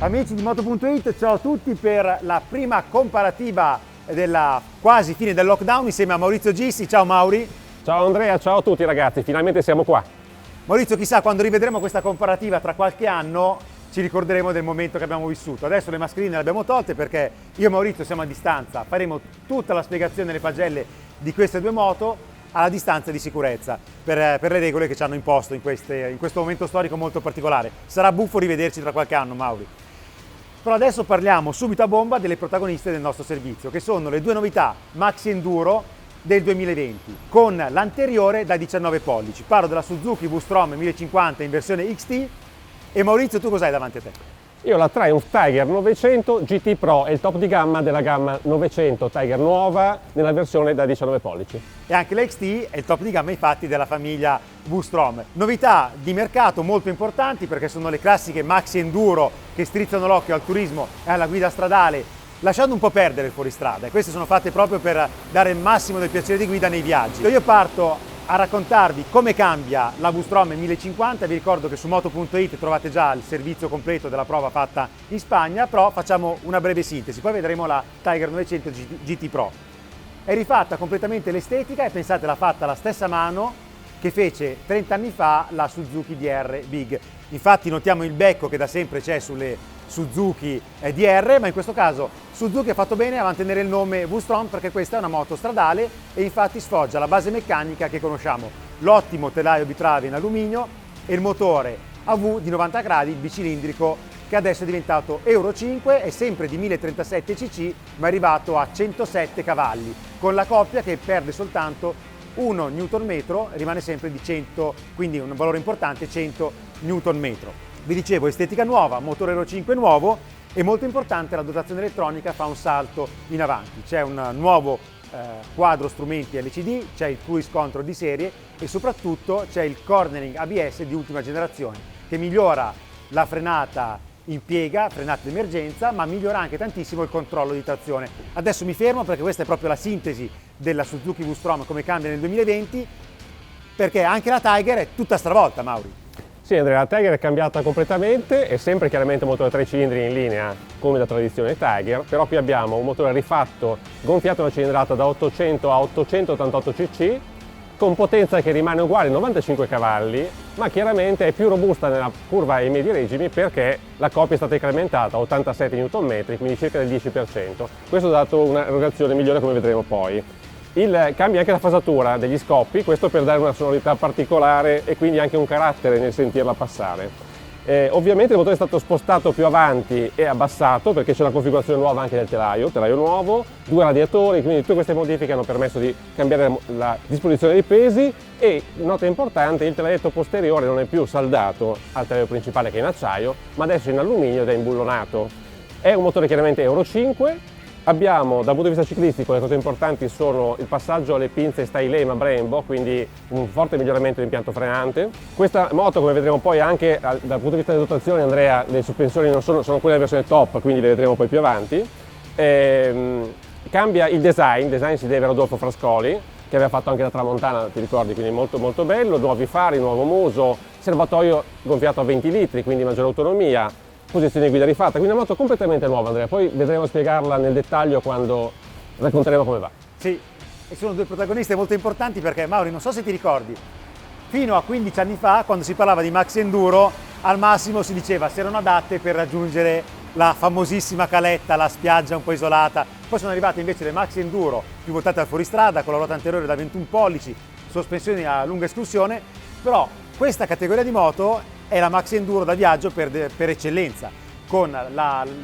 Amici di Moto.it, ciao a tutti per la prima comparativa della quasi fine del lockdown insieme a Maurizio Gissi. Ciao Mauri. Ciao Andrea, ciao a tutti ragazzi, finalmente siamo qua. Maurizio, chissà, quando rivedremo questa comparativa tra qualche anno ci ricorderemo del momento che abbiamo vissuto. Adesso le mascherine le abbiamo tolte perché io e Maurizio siamo a distanza, faremo tutta la spiegazione delle pagelle di queste due moto alla distanza di sicurezza per le regole che ci hanno imposto in questo momento storico molto particolare. Sarà buffo rivederci tra qualche anno, Mauri. Però adesso parliamo subito a bomba delle protagoniste del nostro servizio, che sono le due novità Maxi Enduro del 2020 con l'anteriore da 19 pollici. Parlo della Suzuki V-Strom 1050 in versione XT. E Maurizio, tu cos'hai davanti a te? Io la Triumph Tiger 900 GT Pro, è il top di gamma della gamma 900 Tiger nuova nella versione da 19 pollici. E anche la XT è il top di gamma infatti della famiglia V-Strom. Novità di mercato molto importanti perché sono le classiche Maxi Enduro che strizzano l'occhio al turismo e alla guida stradale, lasciando un po' perdere il fuoristrada. E queste sono fatte proprio per dare il massimo del piacere di guida nei viaggi. Io parto a raccontarvi come cambia la V-Strom 1050. Vi ricordo che su Moto.it trovate già il servizio completo della prova fatta in Spagna, però facciamo una breve sintesi, poi vedremo la Tiger 900 GT Pro. È rifatta completamente l'estetica e pensate l'ha fatta la stessa mano che fece 30 anni fa la Suzuki DR Big. Infatti notiamo il becco che da sempre c'è sulle Suzuki DR, ma in questo caso Suzuki ha fatto bene a mantenere il nome V-Strom perché questa è una moto stradale e infatti sfoggia la base meccanica che conosciamo, l'ottimo telaio bitrave in alluminio e il motore a V di 90 gradi bicilindrico che adesso è diventato Euro 5, è sempre di 1037 cc ma è arrivato a 107 cavalli con la coppia che perde soltanto 1 Nm, rimane sempre di 100, quindi un valore importante, 100 Nm. Vi dicevo, estetica nuova, motore Euro 5 nuovo e molto importante la dotazione elettronica fa un salto in avanti. C'è un nuovo quadro strumenti LCD, c'è il cruise control di serie e soprattutto c'è il cornering ABS di ultima generazione che migliora la frenata in piega, frenata d'emergenza, ma migliora anche tantissimo il controllo di trazione. Adesso mi fermo perché questa è proprio la sintesi della Suzuki V-Strom come cambia nel 2020, perché anche la Tiger è tutta stravolta, Mauri. Sì Andrea, la Tiger è cambiata completamente, è sempre chiaramente un motore a 3 cilindri in linea come la tradizione Tiger, però qui abbiamo un motore rifatto, gonfiato una cilindrata da 800 a 888 cc, con potenza che rimane uguale, 95 cavalli, ma chiaramente è più robusta nella curva ai medi regimi perché la coppia è stata incrementata a 87 Nm, quindi circa del 10%. Questo ha dato una erogazione migliore come vedremo poi. Cambia anche la fasatura degli scoppi, questo per dare una sonorità particolare e quindi anche un carattere nel sentirla passare. Ovviamente il motore è stato spostato più avanti e abbassato perché c'è una configurazione nuova anche del telaio nuovo, 2 radiatori, quindi tutte queste modifiche hanno permesso di cambiare la disposizione dei pesi e, nota importante, il telaietto posteriore non è più saldato al telaio principale che è in acciaio, ma adesso è in alluminio ed è imbullonato. È un motore chiaramente Euro 5. Abbiamo, dal punto di vista ciclistico, le cose importanti sono il passaggio alle pinze Stylema Brembo, quindi un forte miglioramento dell'impianto frenante. Questa moto, come vedremo poi anche dal punto di vista delle dotazioni, Andrea, le sospensioni non sono quelle della versione top, quindi le vedremo poi più avanti. Cambia il design si deve a Rodolfo Frascoli, che aveva fatto anche la Tramontana, ti ricordi, quindi molto molto bello, nuovi fari, nuovo muso, serbatoio gonfiato a 20 litri, quindi maggiore autonomia, posizione di guida rifatta, quindi una moto completamente nuova Andrea, poi vedremo spiegarla nel dettaglio quando racconteremo come va. Sì, e sono due protagoniste molto importanti perché Mauri, non so se ti ricordi, fino a 15 anni fa quando si parlava di Maxi Enduro al massimo si diceva se erano adatte per raggiungere la famosissima caletta, la spiaggia un po' isolata, poi sono arrivate invece le Maxi Enduro più votate al fuoristrada con la ruota anteriore da 21 pollici, sospensioni a lunga escursione, però questa categoria di moto è la Maxi Enduro da viaggio per eccellenza, con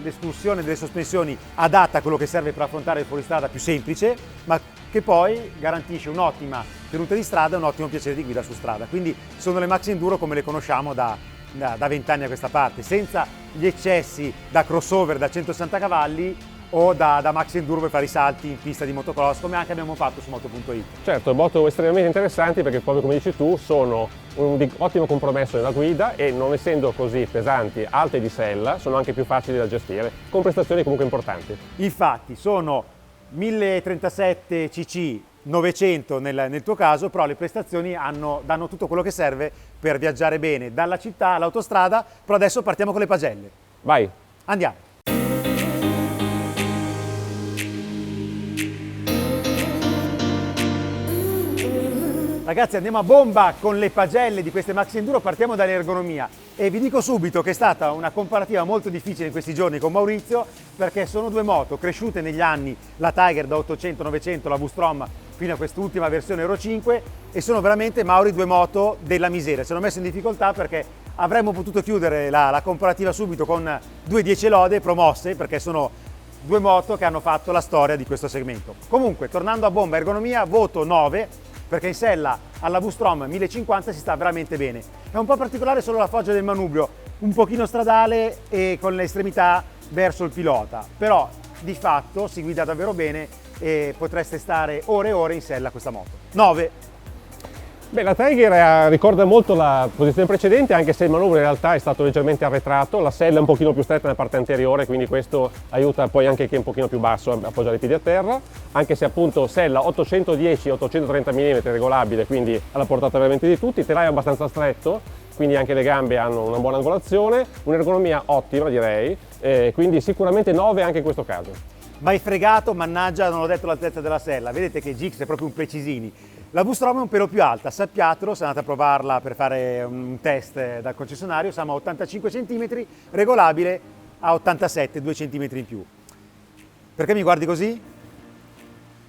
l'escursione delle sospensioni adatta a quello che serve per affrontare il fuoristrada più semplice, ma che poi garantisce un'ottima tenuta di strada e un ottimo piacere di guida su strada. Quindi sono le Maxi Enduro come le conosciamo da 20 anni a questa parte, senza gli eccessi da crossover da 160 cavalli o da Maxi Enduro per fare i salti in pista di motocross, come anche abbiamo fatto su Moto.it. Certo, moto estremamente interessanti perché proprio come dici tu sono un ottimo compromesso nella guida e non essendo così pesanti, alte di sella, sono anche più facili da gestire, con prestazioni comunque importanti. Infatti sono 1037 cc 900 nel tuo caso, però le prestazioni danno tutto quello che serve per viaggiare bene dalla città all'autostrada, però adesso partiamo con le pagelle. Vai! Andiamo. Ragazzi, andiamo a bomba con le pagelle di queste Maxi Enduro, partiamo dall'ergonomia e vi dico subito che è stata una comparativa molto difficile in questi giorni con Maurizio, perché sono due moto cresciute negli anni, la Tiger da 800-900, la V-Strom fino a quest'ultima versione Euro 5, e sono veramente, Mauri, due moto della miseria. Ci hanno messo in difficoltà perché avremmo potuto chiudere la comparativa subito con due 10 lode promosse, perché sono due moto che hanno fatto la storia di questo segmento. Comunque, tornando a bomba ergonomia, voto 9, perché in sella alla V-Strom 1050 si sta veramente bene. È un po' particolare solo la foggia del manubrio, un pochino stradale e con le estremità verso il pilota, però di fatto si guida davvero bene e potreste stare ore e ore in sella a questa moto. 9. Beh, la Tiger ricorda molto la posizione precedente, anche se il manubrio in realtà è stato leggermente arretrato, la sella è un pochino più stretta nella parte anteriore, quindi questo aiuta poi anche chi è un pochino più basso a appoggiare i piedi a terra, anche se appunto sella 810-830 mm regolabile, quindi alla portata veramente di tutti, telaio abbastanza stretto, quindi anche le gambe hanno una buona angolazione, un'ergonomia ottima direi, quindi sicuramente 9 anche in questo caso. Mai fregato, mannaggia, non ho detto l'altezza della sella, vedete che Gix è proprio un precisini. La V-Strom è un pelo più alta, sappiatelo, se andate a provarla per fare un test dal concessionario, siamo a 85 cm, regolabile a 87, 2 cm in più. Perché mi guardi così?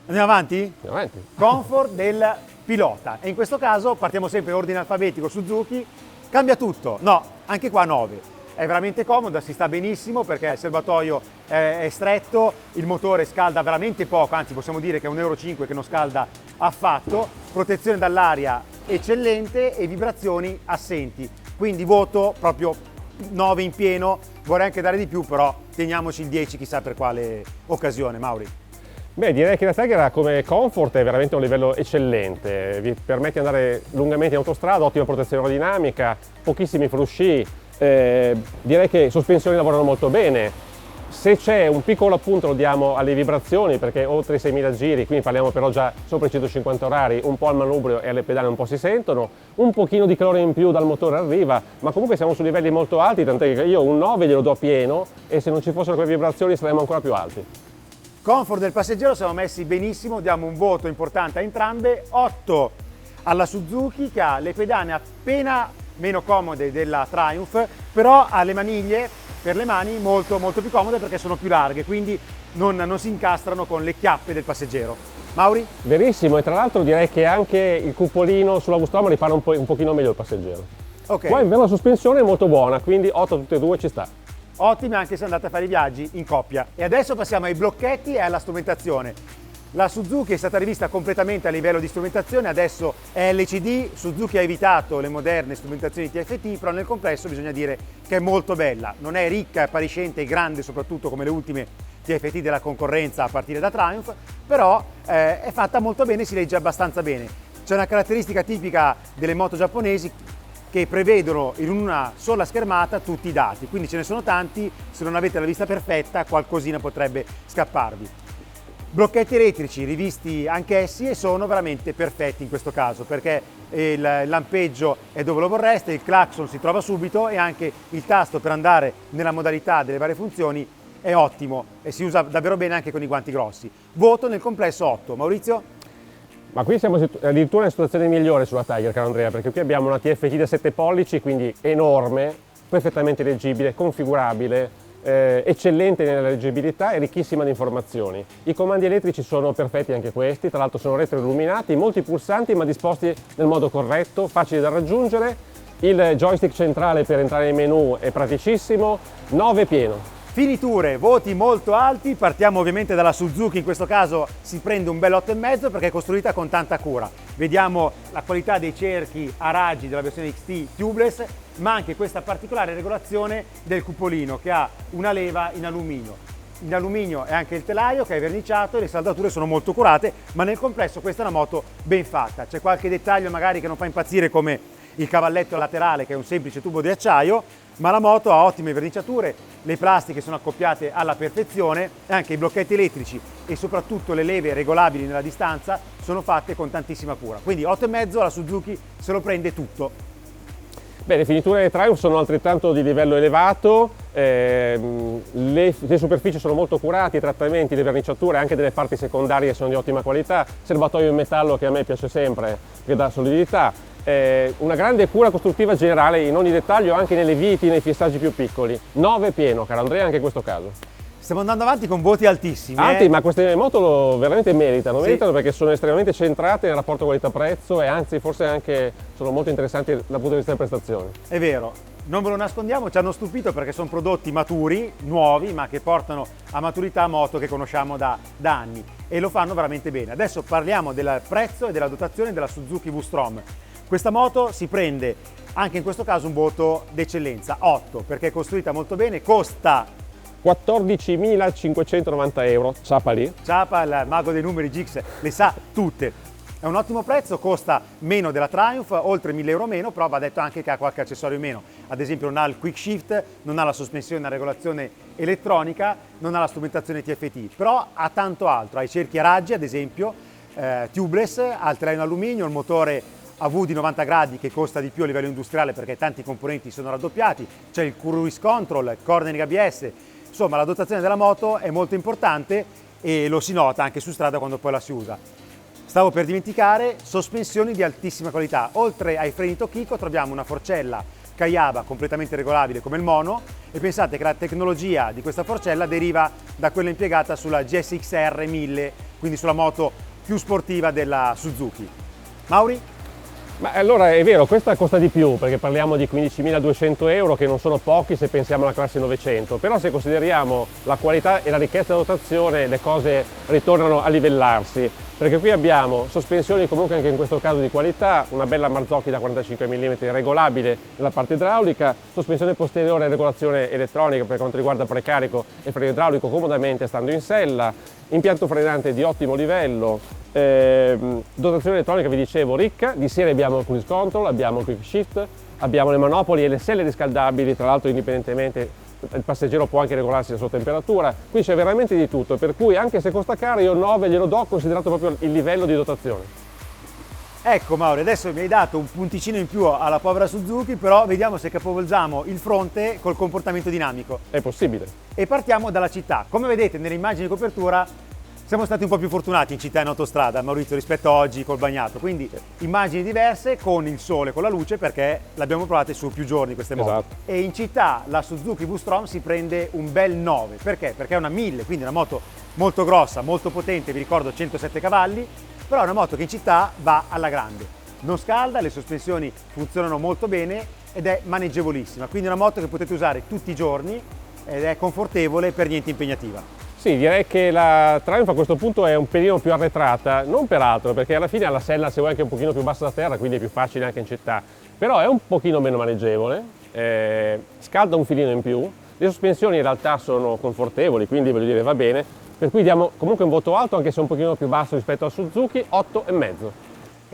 Andiamo avanti? Andiamo avanti. Comfort del pilota, e in questo caso partiamo sempre in ordine alfabetico. Suzuki, cambia tutto? No, anche qua 9. È veramente comoda, si sta benissimo perché il serbatoio è stretto, il motore scalda veramente poco, anzi possiamo dire che è un Euro 5 che non scalda affatto, protezione dall'aria eccellente e vibrazioni assenti, quindi voto proprio 9 in pieno. Vorrei anche dare di più, però teniamoci il 10 chissà per quale occasione. Mauri? Beh, direi che la Tiger come comfort è veramente a un livello eccellente, vi permette di andare lungamente in autostrada, ottima protezione aerodinamica, pochissimi frusci, direi che sospensioni lavorano molto bene. Se c'è un piccolo appunto lo diamo alle vibrazioni, perché oltre i 6.000 giri, quindi parliamo però già sopra i 150 orari, un po' al manubrio e alle pedane un po' si sentono, un pochino di calore in più dal motore arriva, ma comunque siamo su livelli molto alti, tant'è che io un 9 glielo do a pieno e se non ci fossero quelle vibrazioni saremmo ancora più alti. Comfort del passeggero siamo messi benissimo, diamo un voto importante a entrambe, 8 alla Suzuki che ha le pedane appena meno comode della Triumph, però ha le maniglie per le mani molto più comode perché sono più larghe, quindi non si incastrano con le chiappe del passeggero. Mauri? Verissimo, e tra l'altro direi che anche il cupolino sulla V-Strom ripara un pochino meglio il passeggero. Ok. Poi invece la sospensione è molto buona, quindi 8 tutte e due ci sta. Ottime anche se andate a fare i viaggi in coppia. E adesso passiamo ai blocchetti e alla strumentazione. La Suzuki è stata rivista completamente a livello di strumentazione, adesso è LCD, Suzuki ha evitato le moderne strumentazioni TFT, però nel complesso bisogna dire che è molto bella, non è ricca, appariscente e grande soprattutto come le ultime TFT della concorrenza a partire da Triumph, però è fatta molto bene, si legge abbastanza bene. C'è una caratteristica tipica delle moto giapponesi che prevedono in una sola schermata tutti i dati, quindi ce ne sono tanti, se non avete la vista perfetta qualcosina potrebbe scapparvi. Blocchetti elettrici rivisti anch'essi e sono veramente perfetti in questo caso perché il lampeggio è dove lo vorreste, il clacson si trova subito e anche il tasto per andare nella modalità delle varie funzioni è ottimo e si usa davvero bene anche con i guanti grossi. Voto nel complesso 8. Maurizio? Ma qui siamo addirittura in situazione migliore sulla Tiger, caro Andrea, perché qui abbiamo una TFT da 7 pollici, quindi enorme, perfettamente leggibile, configurabile, eccellente nella leggibilità e ricchissima di informazioni. I comandi elettrici sono perfetti anche questi, tra l'altro sono retroilluminati, molti pulsanti ma disposti nel modo corretto, facili da raggiungere. Il joystick centrale per entrare nei menu è praticissimo, 9 pieno. Finiture, voti molto alti, partiamo ovviamente dalla Suzuki, in questo caso si prende un bel 8,5 perché è costruita con tanta cura. Vediamo la qualità dei cerchi a raggi della versione XT tubeless, ma anche questa particolare regolazione del cupolino che ha una leva in alluminio. In alluminio è anche il telaio che è verniciato e le saldature sono molto curate, ma nel complesso questa è una moto ben fatta. C'è qualche dettaglio magari che non fa impazzire come il cavalletto laterale che è un semplice tubo di acciaio, ma la moto ha ottime verniciature, le plastiche sono accoppiate alla perfezione e anche i blocchetti elettrici e soprattutto le leve regolabili nella distanza sono fatte con tantissima cura. Quindi 8,5 la Suzuki se lo prende tutto. Beh, le finiture Triumph sono altrettanto di livello elevato, le superfici sono molto curate, i trattamenti, le verniciature, anche delle parti secondarie sono di ottima qualità, serbatoio in metallo che a me piace sempre, che dà solidità, una grande cura costruttiva generale in ogni dettaglio, anche nelle viti, nei fissaggi più piccoli. 9 pieno, caro Andrea, anche in questo caso. Stiamo andando avanti con voti altissimi. Alti, ma queste moto veramente meritano perché sono estremamente centrate nel rapporto qualità-prezzo e anzi forse anche sono molto interessanti dal punto di vista delle prestazioni. È vero, non ve lo nascondiamo, ci hanno stupito perché sono prodotti maturi, nuovi, ma che portano a maturità moto che conosciamo da anni e lo fanno veramente bene. Adesso parliamo del prezzo e della dotazione della Suzuki V-Strom. Questa moto si prende anche in questo caso un voto d'eccellenza, 8, perché è costruita molto bene, costa 14.590 euro, Ciapa lì. Ciapa, il mago dei numeri Gix, le sa tutte. È un ottimo prezzo, costa meno della Triumph, oltre 1.000 euro meno, però va detto anche che ha qualche accessorio in meno. Ad esempio non ha il quick shift, non ha la sospensione a regolazione elettronica, non ha la strumentazione TFT, però ha tanto altro, ha i cerchi a raggi ad esempio, tubeless, ha il telaio in alluminio, il motore a V di 90 gradi che costa di più a livello industriale perché tanti componenti sono raddoppiati, c'è il cruise control, il cornering ABS, insomma la dotazione della moto è molto importante e lo si nota anche su strada quando poi la si usa. Stavo per dimenticare, sospensioni di altissima qualità, oltre ai freni Tokiko troviamo una forcella Kayaba completamente regolabile come il mono e pensate che la tecnologia di questa forcella deriva da quella impiegata sulla GSX-R 1000, quindi sulla moto più sportiva della Suzuki. Mauri? Ma allora è vero, questa costa di più perché parliamo di 15.200 euro che non sono pochi se pensiamo alla classe 900, però se consideriamo la qualità e la ricchezza della dotazione le cose ritornano a livellarsi, perché qui abbiamo sospensioni comunque anche in questo caso di qualità, una bella Marzocchi da 45 mm regolabile nella parte idraulica, sospensione posteriore e regolazione elettronica per quanto riguarda precarico e freno idraulico comodamente stando in sella, impianto frenante di ottimo livello, dotazione elettronica vi dicevo ricca, di serie abbiamo il cruise control, abbiamo il quick shift, abbiamo le manopoli e le selle riscaldabili, tra l'altro indipendentemente il passeggero può anche regolarsi la sua temperatura, qui c'è veramente di tutto, per cui anche se costa caro io 9 glielo do considerato proprio il livello di dotazione. Ecco Mauro, adesso mi hai dato un punticino in più alla povera Suzuki, però vediamo se capovolgiamo il fronte col comportamento dinamico. È possibile. E partiamo dalla città. Come vedete nelle immagini di copertura siamo stati un po' più fortunati in città e in autostrada, Maurizio, rispetto a oggi col bagnato, quindi immagini diverse con il sole, con la luce, perché l'abbiamo provate su più giorni queste moto. Esatto. E in città la Suzuki V-Strom si prende un bel 9, perché? Perché è una 1000, quindi una moto molto grossa, molto potente, vi ricordo 107 cavalli, però è una moto che in città va alla grande. Non scalda, le sospensioni funzionano molto bene ed è maneggevolissima, quindi è una moto che potete usare tutti i giorni ed è confortevole e per niente impegnativa. Sì, direi che la Triumph a questo punto è un pelino più arretrata, non per altro, perché alla fine ha la sella se vuoi anche un pochino più bassa da terra, quindi è più facile anche in città, però è un pochino meno maneggevole, scalda un filino in più, le sospensioni in realtà sono confortevoli, quindi voglio dire va bene, per cui diamo comunque un voto alto anche se un pochino più basso rispetto al Suzuki, 8,5.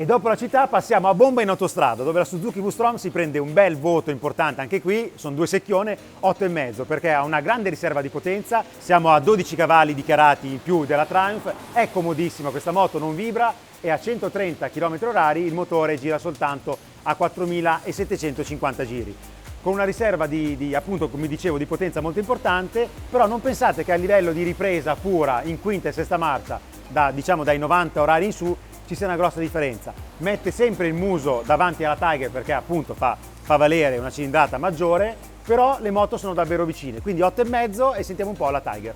E dopo la città passiamo a bomba in autostrada, dove la Suzuki V-Strom si prende un bel voto importante, anche qui sono due secchione, 8,5, perché ha una grande riserva di potenza, siamo a 12 cavalli dichiarati in più della Triumph, è comodissima questa moto, non vibra e a 130 km/h il motore gira soltanto a 4.750 giri. Con una riserva di appunto, come dicevo, di potenza molto importante, però non pensate che a livello di ripresa pura in quinta e sesta marcia, diciamo dai 90 orari in su, ci sia una grossa differenza. Mette sempre il muso davanti alla Tiger perché appunto fa valere una cilindrata maggiore, però le moto sono davvero vicine, quindi 8,5 e sentiamo un po' la Tiger.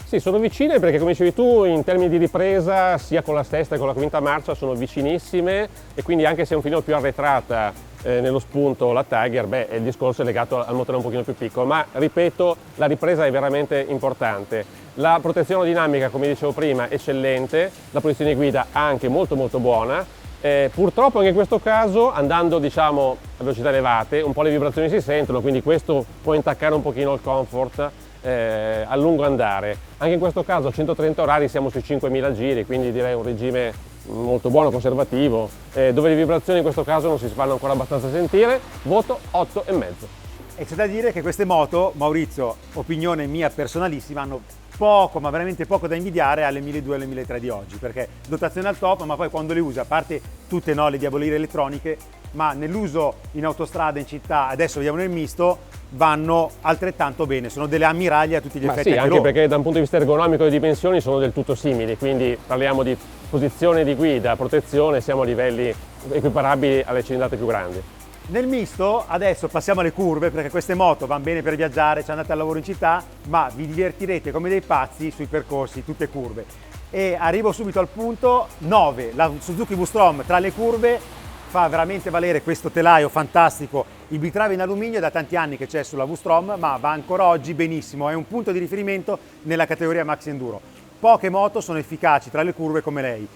Sì, sono vicine perché come dicevi tu in termini di ripresa sia con la sesta che con la quinta marcia sono vicinissime e quindi anche se è un filino più arretrata nello spunto la Tiger, il discorso è legato al motore un pochino più piccolo, ma ripeto la ripresa è veramente importante. La protezione dinamica, come dicevo prima, eccellente, la posizione guida anche molto buona. Purtroppo anche in questo caso, andando diciamo a velocità elevate, un po' le vibrazioni si sentono, quindi questo può intaccare un pochino il comfort a lungo andare. Anche in questo caso a 130 orari siamo sui 5.000 giri, quindi direi un regime molto buono, conservativo, dove le vibrazioni in questo caso non si fanno ancora abbastanza sentire, voto 8,5. E c'è da dire che queste moto, Maurizio, opinione mia personalissima, hanno poco, ma veramente poco da invidiare alle 1200 e alle 1300 di oggi, perché dotazione al top, ma poi quando le usi, a parte tutte le diavolerie elettroniche, ma nell'uso in autostrada, in città, adesso vediamo nel misto, vanno altrettanto bene, sono delle ammiraglie a tutti gli effetti. Sì, anche perché da un punto di vista ergonomico le dimensioni sono del tutto simili, quindi parliamo di posizione di guida, protezione, siamo a livelli equiparabili alle cilindrate più grandi. Nel misto adesso passiamo alle curve, perché queste moto vanno bene per viaggiare, ci andate al lavoro in città, ma vi divertirete come dei pazzi sui percorsi, tutte curve. E arrivo subito al punto 9, la Suzuki V-Strom tra le curve fa veramente valere questo telaio fantastico. Il bitrave in alluminio è da tanti anni che c'è sulla V-Strom, ma va ancora oggi benissimo, è un punto di riferimento nella categoria Maxi Enduro. Poche moto sono efficaci tra le curve come lei.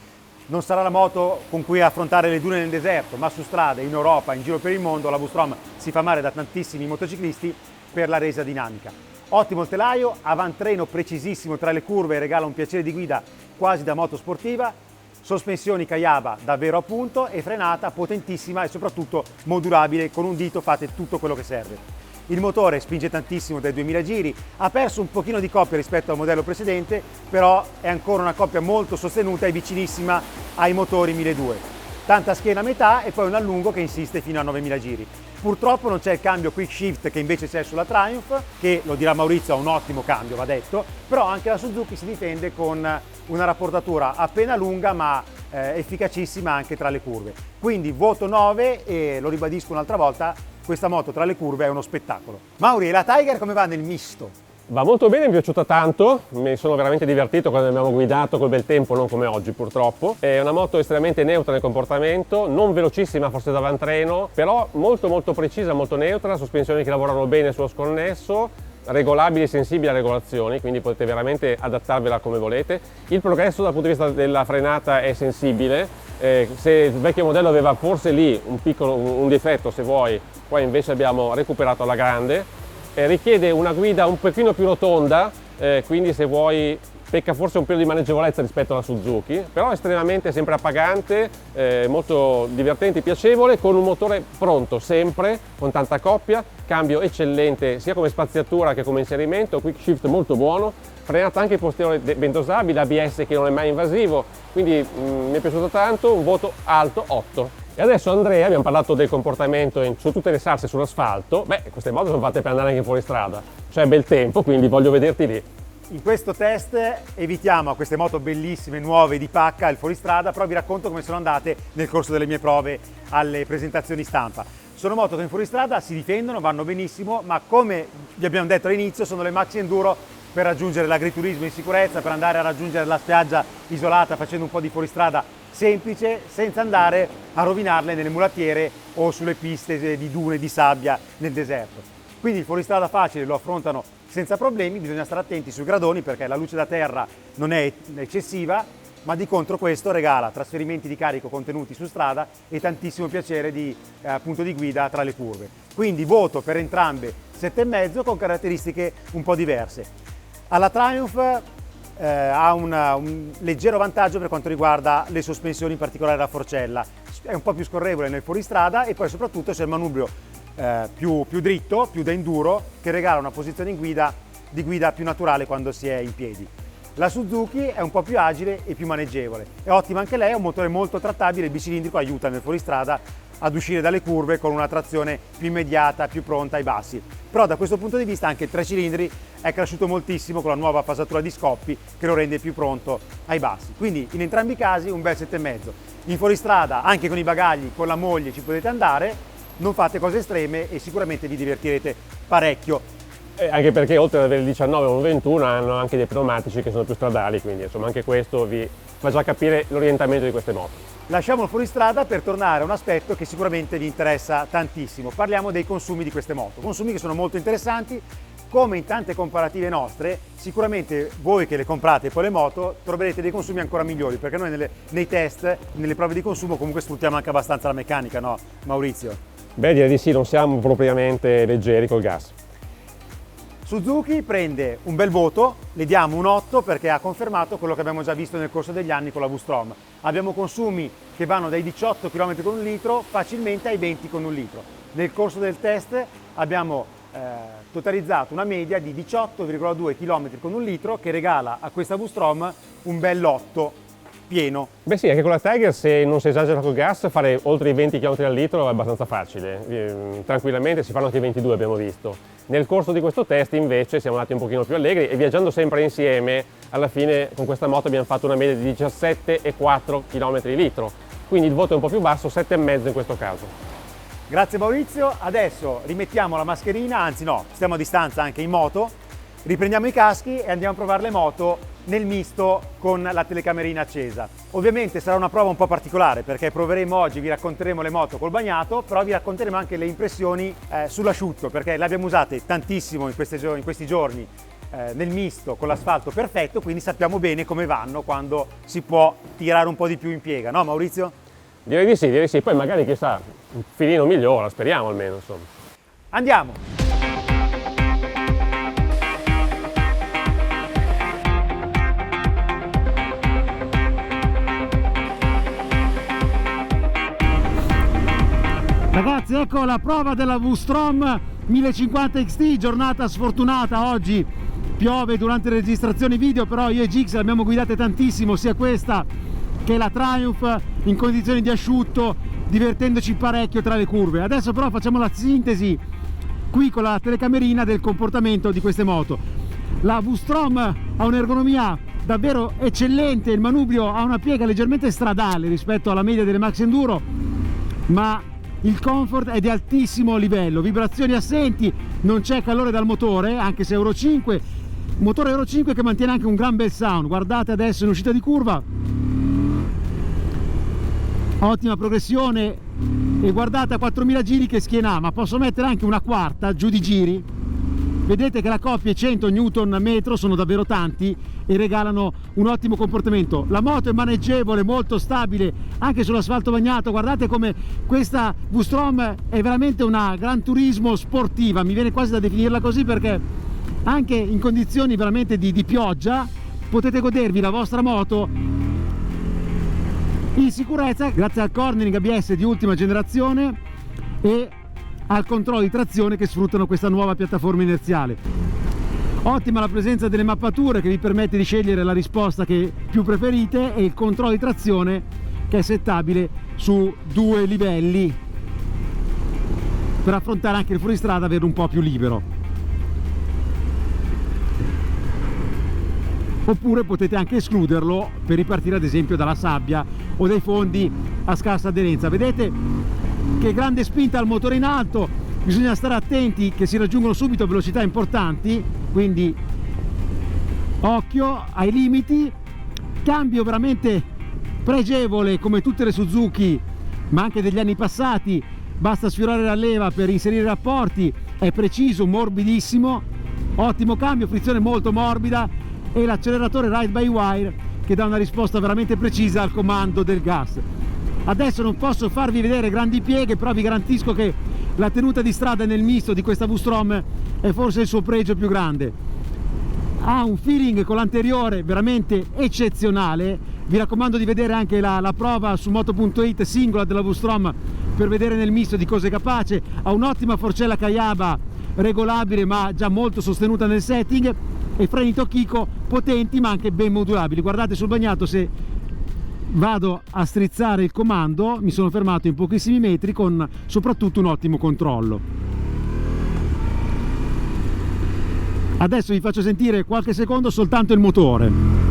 Non sarà la moto con cui affrontare le dune nel deserto, ma su strada, in Europa, in giro per il mondo, la V-Strom si fa male da tantissimi motociclisti per la resa dinamica. Ottimo il telaio, avantreno precisissimo tra le curve, regala un piacere di guida quasi da moto sportiva, sospensioni Kayaba davvero a punto e frenata potentissima e soprattutto modulabile, con un dito fate tutto quello che serve. Il motore spinge tantissimo dai 2000 giri, ha perso un pochino di coppia rispetto al modello precedente, però è ancora una coppia molto sostenuta e vicinissima ai motori 1200. Tanta schiena a metà e poi un allungo che insiste fino a 9000 giri. Purtroppo non c'è il cambio quick shift che invece c'è sulla Triumph, che lo dirà Maurizio ha un ottimo cambio, va detto, però anche la Suzuki si difende con una rapportatura appena lunga ma efficacissima anche tra le curve. Quindi voto 9 e lo ribadisco un'altra volta, questa moto tra le curve è uno spettacolo. Mauri, e la Tiger come va nel misto? Va molto bene, mi è piaciuta tanto, mi sono veramente divertito quando abbiamo guidato col bel tempo, non come oggi purtroppo. È una moto estremamente neutra nel comportamento, non velocissima forse d'avantreno, però molto precisa, molto neutra, sospensioni che lavorano bene sullo sconnesso, regolabili e sensibili a regolazioni, quindi potete veramente adattarvela come volete. Il progresso dal punto di vista della frenata è sensibile, se il vecchio modello aveva forse lì un difetto se vuoi, poi invece abbiamo recuperato alla grande. Richiede una guida un pochino più rotonda, quindi se vuoi pecca forse un pelo di maneggevolezza rispetto alla Suzuki, però estremamente sempre appagante, molto divertente, piacevole, con un motore pronto sempre, con tanta coppia, cambio eccellente sia come spaziatura che come inserimento, quick shift molto buono, frenata anche posteriore ben dosabile, ABS che non è mai invasivo, quindi mi è piaciuto tanto, un voto alto 8. E adesso Andrea, abbiamo parlato del comportamento su tutte le salse sull'asfalto, queste moto sono fatte per andare anche fuori strada, c'è bel tempo, quindi voglio vederti lì. In questo test evitiamo a queste moto bellissime, nuove, di pacca, il fuoristrada, però vi racconto come sono andate nel corso delle mie prove alle presentazioni stampa. Sono moto che in fuoristrada si difendono, vanno benissimo, ma come vi abbiamo detto all'inizio sono le Maxi Enduro per raggiungere l'agriturismo in sicurezza, per andare a raggiungere la spiaggia isolata facendo un po' di fuoristrada semplice, senza andare a rovinarle nelle mulattiere o sulle piste di dune, di sabbia nel deserto. Quindi il fuoristrada facile lo affrontano senza problemi, bisogna stare attenti sui gradoni perché la luce da terra non è eccessiva, ma di contro questo regala trasferimenti di carico contenuti su strada e tantissimo piacere di punto di guida tra le curve. Quindi voto per entrambe 7,5 con caratteristiche un po' diverse. Alla Triumph ha un leggero vantaggio per quanto riguarda le sospensioni, in particolare la forcella. È un po' più scorrevole nel fuoristrada e poi soprattutto c'è il manubrio più dritto, più da enduro, che regala una posizione di guida più naturale quando si è in piedi. La Suzuki è un po' più agile e più maneggevole. È ottima anche lei, ha un motore molto trattabile, il bicilindrico aiuta nel fuoristrada ad uscire dalle curve con una trazione più immediata, più pronta ai bassi. Però da questo punto di vista anche il 3 cilindri è cresciuto moltissimo con la nuova fasatura di scoppi che lo rende più pronto ai bassi. Quindi in entrambi i casi un bel 7,5. In fuoristrada, anche con i bagagli, con la moglie ci potete andare, non fate cose estreme e sicuramente vi divertirete parecchio. Anche perché oltre ad avere il 19 o un 21 hanno anche dei pneumatici che sono più stradali, quindi insomma anche questo vi fa già capire l'orientamento di queste moto. Lasciamo il fuoristrada per tornare a un aspetto che sicuramente vi interessa tantissimo. Parliamo dei consumi di queste moto, consumi che sono molto interessanti. Come in tante comparative nostre, sicuramente voi che le comprate poi le moto troverete dei consumi ancora migliori, perché noi nei test, nelle prove di consumo comunque sfruttiamo anche abbastanza la meccanica, no Maurizio? Direi di sì, non siamo propriamente leggeri col gas. Suzuki prende un bel voto, le diamo un 8 perché ha confermato quello che abbiamo già visto nel corso degli anni con la V-Strom. Abbiamo consumi che vanno dai 18 km con un litro facilmente ai 20 con un litro. Nel corso del test abbiamo totalizzato una media di 18,2 km con un litro che regala a questa V-Strom un bell'8 pieno. Sì, anche con la Tiger se non si esagera col gas fare oltre i 20 km al litro è abbastanza facile, tranquillamente si fanno anche i 22 abbiamo visto. Nel corso di questo test invece siamo andati un pochino più allegri e viaggiando sempre insieme, alla fine con questa moto abbiamo fatto una media di 17,4 km/litro, quindi il voto è un po' più basso, 7,5 in questo caso. Grazie Maurizio, adesso rimettiamo la mascherina, anzi no, stiamo a distanza anche in moto, riprendiamo i caschi e andiamo a provare le moto nel misto con la telecamerina accesa. Ovviamente sarà una prova un po' particolare perché proveremo oggi, vi racconteremo le moto col bagnato, però vi racconteremo anche le impressioni sull'asciutto, perché le abbiamo usate tantissimo in questi giorni nel misto con l'asfalto perfetto, quindi sappiamo bene come vanno quando si può tirare un po' di più in piega, no Maurizio? Direi di sì, poi magari chissà, un filino migliora, speriamo almeno insomma. Andiamo! Ragazzi, ecco la prova della V-Strom 1050 XT, giornata sfortunata oggi, piove durante le registrazioni video, però io e Gix le abbiamo guidate tantissimo, sia questa che la Triumph in condizioni di asciutto, divertendoci parecchio tra le curve. Adesso però facciamo la sintesi qui con la telecamerina del comportamento di queste moto. La V-Strom ha un'ergonomia davvero eccellente, il manubrio ha una piega leggermente stradale rispetto alla media delle Max Enduro, ma il comfort è di altissimo livello, vibrazioni assenti, non c'è calore dal motore, anche se Euro 5, motore Euro 5 che mantiene anche un gran bel sound. Guardate adesso in uscita di curva, ottima progressione, e guardate a 4000 giri che schiena, ma posso mettere anche una quarta giù di giri. Vedete che la coppia e 100 Nm sono davvero tanti e regalano un ottimo comportamento. La moto è maneggevole, molto stabile anche sull'asfalto bagnato. Guardate come questa V-Strom è veramente una Gran Turismo sportiva, mi viene quasi da definirla così, perché anche in condizioni veramente di pioggia potete godervi la vostra moto in sicurezza grazie al cornering ABS di ultima generazione e al controllo di trazione che sfruttano questa nuova piattaforma inerziale. Ottima la presenza delle mappature che vi permette di scegliere la risposta che più preferite, e il controllo di trazione che è settabile su 2 livelli per affrontare anche il fuoristrada, avere un po' più libero. Oppure potete anche escluderlo per ripartire ad esempio dalla sabbia o dai fondi a scarsa aderenza. Vedete che grande spinta al motore in alto, bisogna stare attenti che si raggiungono subito velocità importanti, quindi occhio ai limiti. Cambio veramente pregevole come tutte le Suzuki, ma anche degli anni passati, basta sfiorare la leva per inserire i rapporti, è preciso, morbidissimo, ottimo cambio, frizione molto morbida, e l'acceleratore ride by wire che dà una risposta veramente precisa al comando del gas. Adesso non posso farvi vedere grandi pieghe, però vi garantisco che la tenuta di strada nel misto di questa V-Strom è forse il suo pregio più grande. Ha un feeling con l'anteriore veramente eccezionale. Vi raccomando di vedere anche la prova su moto.it singola della V-Strom per vedere nel misto di cosa è capace. Ha un'ottima forcella Kayaba regolabile ma già molto sostenuta nel setting, e freni Tokiko potenti ma anche ben modulabili. Guardate sul bagnato, se vado a strizzare il comando mi sono fermato in pochissimi metri con soprattutto un ottimo controllo. Adesso vi faccio sentire qualche secondo soltanto il motore.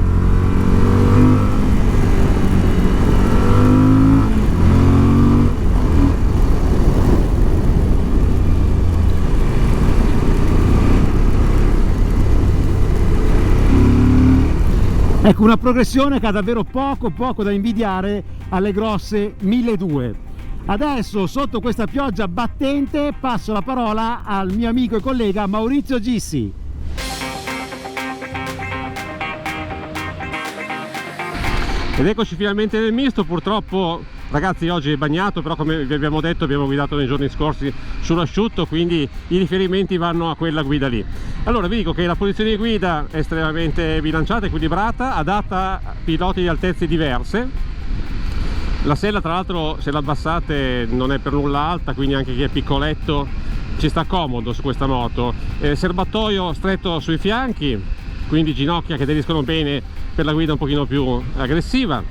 Ecco, una progressione che ha davvero poco da invidiare alle grosse 1200. Adesso, sotto questa pioggia battente, passo la parola al mio amico e collega Maurizio Gissi. Ed eccoci finalmente nel misto. Purtroppo ragazzi oggi è bagnato, però come vi abbiamo detto abbiamo guidato nei giorni scorsi sull'asciutto, quindi i riferimenti vanno a quella guida lì. Allora vi dico che la posizione di guida è estremamente bilanciata, equilibrata, adatta a piloti di altezze diverse. La sella tra l'altro, se la abbassate, non è per nulla alta, quindi anche chi è piccoletto ci sta comodo su questa moto. Serbatoio stretto sui fianchi, quindi ginocchia che aderiscono bene per la guida un pochino più aggressiva.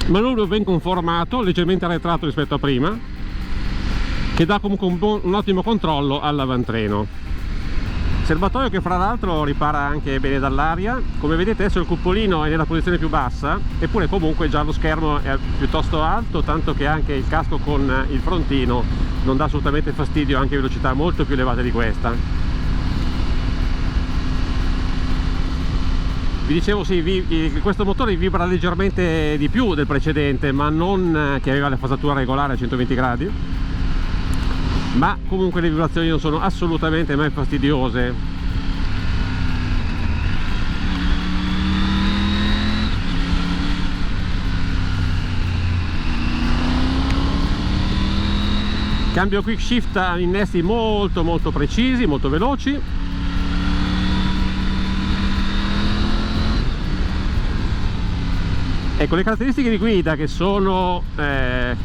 Manubrio ben conformato, leggermente arretrato rispetto a prima, che dà comunque un ottimo controllo all'avantreno. Serbatoio che fra l'altro ripara anche bene dall'aria. Come vedete adesso il cupolino è nella posizione più bassa, eppure comunque già lo schermo è piuttosto alto, tanto che anche il casco con il frontino non dà assolutamente fastidio, anche a velocità molto più elevate di questa. Vi dicevo, sì, questo motore vibra leggermente di più del precedente, ma non che aveva la fasatura regolare a 120 gradi, ma comunque le vibrazioni non sono assolutamente mai fastidiose. Cambio quick shift a innesti molto precisi, molto veloci. Ecco, le caratteristiche di guida che sono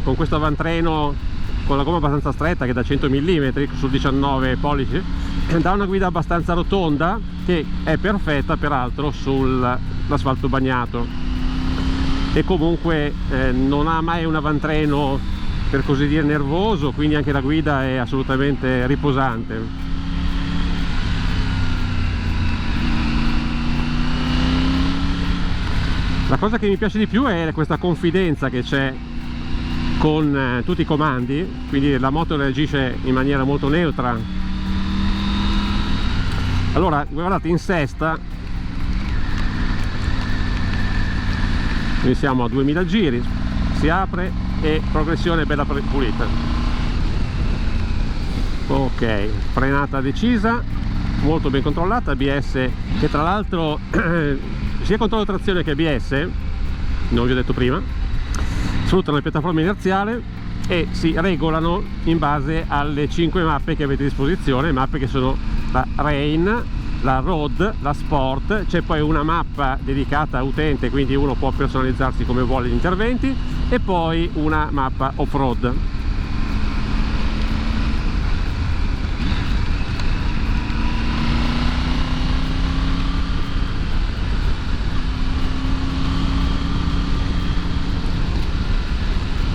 con questo avantreno con la gomma abbastanza stretta, che è da 100 mm su 19 pollici, dà una guida abbastanza rotonda, che è perfetta peraltro sull'asfalto bagnato, e comunque non ha mai un avantreno per così dire nervoso, quindi anche la guida è assolutamente riposante. La cosa che mi piace di più è questa confidenza che c'è con tutti i comandi, quindi la moto reagisce in maniera molto neutra. Allora, guardate, in sesta, quindi siamo a 2000 giri, si apre e progressione bella pulita. Ok, frenata decisa, molto ben controllata, ABS che tra l'altro sia controllo trazione che ABS, non vi ho detto prima, sfruttano la piattaforma inerziale e si regolano in base alle 5 mappe che avete a disposizione, mappe che sono la Rain, la Road, la Sport. C'è poi una mappa dedicata a utente, quindi uno può personalizzarsi come vuole gli interventi, e poi una mappa off-road.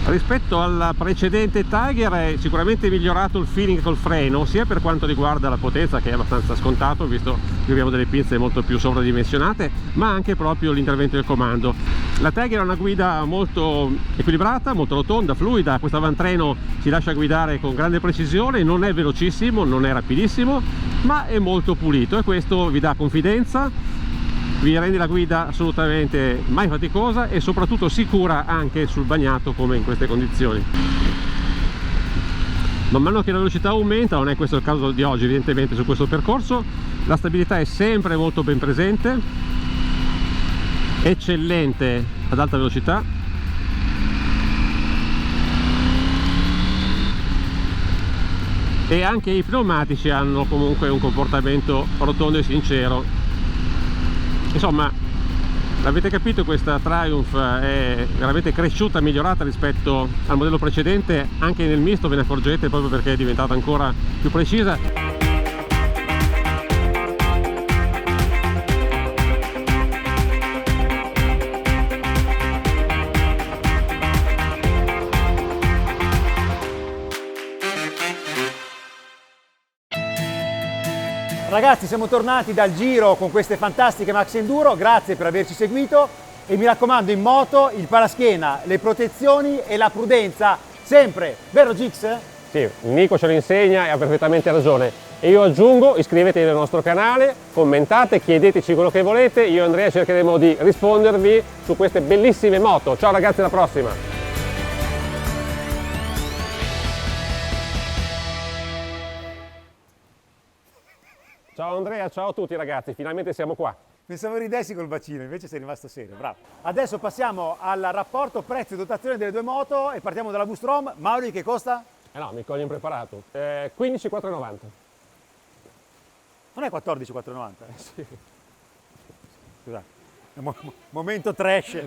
Rispetto alla precedente Tiger è sicuramente migliorato il feeling col freno, sia per quanto riguarda la potenza, che è abbastanza scontato visto che abbiamo delle pinze molto più sovradimensionate, ma anche proprio l'intervento del comando. La Tiger ha una guida molto equilibrata, molto rotonda, fluida. Questo avantreno si lascia guidare con grande precisione, non è velocissimo, non è rapidissimo, ma è molto pulito, e questo vi dà confidenza, vi rende la guida assolutamente mai faticosa e soprattutto sicura anche sul bagnato, come in queste condizioni. Man mano che la velocità aumenta, non è questo il caso di oggi evidentemente su questo percorso, la stabilità è sempre molto ben presente, eccellente ad alta velocità, e anche i pneumatici hanno comunque un comportamento rotondo e sincero. Insomma, avete capito, questa Triumph è veramente cresciuta, migliorata rispetto al modello precedente. Anche nel misto ve ne accorgete, proprio perché è diventata ancora più precisa. Ragazzi, siamo tornati dal giro con queste fantastiche Max Enduro, grazie per averci seguito, e mi raccomando, in moto il paraschiena, le protezioni e la prudenza sempre, vero Gix? Sì, Nico ce lo insegna e ha perfettamente ragione. E io aggiungo, iscrivetevi al nostro canale, commentate, chiedeteci quello che volete, io e Andrea cercheremo di rispondervi su queste bellissime moto. Ciao ragazzi, alla prossima! Ciao Andrea, ciao a tutti ragazzi, finalmente siamo qua. Pensavo ridessi col bacino, invece sei rimasto serio, bravo. Adesso passiamo al rapporto prezzo e dotazione delle due moto e partiamo dalla Bustrom. Mauri, che costa? No, mi cogli impreparato. 15.490. Non è 14.490? Sì. Scusate, momento trash.